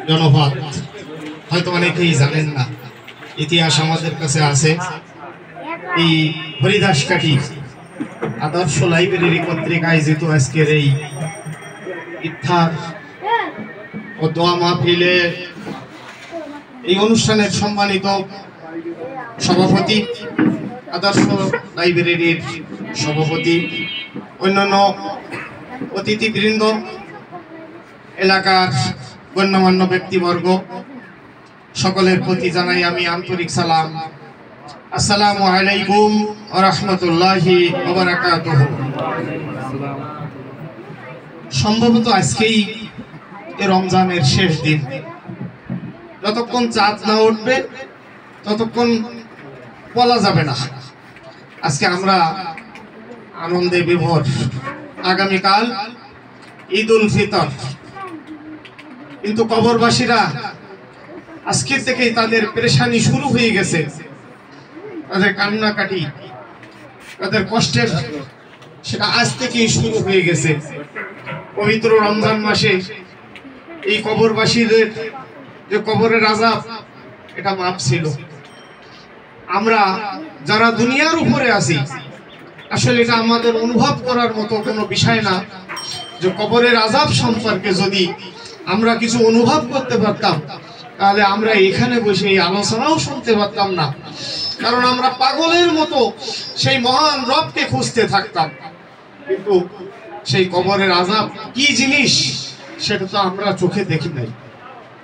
জনপদ হয়তো অনেকেই জানেন না, ইতিহাস আমাদের কাছে আছে। এই হরিদাসকাঠি আদর্শ লাইব্রেরি কর্তৃক আয়োজিত আজকের এই ইফতার ও দোয়া মাহফিলে এই অনুষ্ঠানের সম্মানিত সভাপতি, আদর্শ লাইব্রেরির সভাপতি, অন্যান্য অতিথিবৃন্দ, এলাকার গণ্যমান্য ব্যক্তিবর্গ, সকলের প্রতি জানাই আমি আন্তরিক সালাম। আসসালামু আলাইকুম ওয়া রাহমাতুল্লাহি ওয়া বারাকাতুহু। সম্ভবত আজকেই রমজানের শেষ দিন। যতক্ষণ চাঁদ না উঠবে ততক্ষণ বলা যাবে না। আজকে আমরা আনন্দে বিভোর। আগামীকাল ঈদ উল ফিতর, কিন্তু কবরবাসীরা আজকে থেকেই তাদের পেরেশানি শুরু হয়ে গেছে। তাদের কান্নাকাটি, তাদের কষ্টের সেটা আজ থেকেই শুরু হয়ে গেছে। পবিত্র রমজান মাসে এই কবরবাসীদের যে কবরের আযাব, এটা মাপ ছিল। আমরা যারা দুনিয়ার উপরে আছি, আসলে এটা আমাদের অনুভব করার মতো কোনো বিষয় না যে কবরের আযাব সম্পর্কে যদি আমরা কিছু অনুভব করতে পারতাম, তাহলে আমরা এখানে বসে এই আলোচনাও শুনতে পারতাম না। কারণ আমরা পাগলের মতো সেই মহান রবকে খুঁজতে থাকতাম, কিন্তু সেই কবরের আযাব কি জিনিস সেটা তো আমরা চোখে দেখি নাই।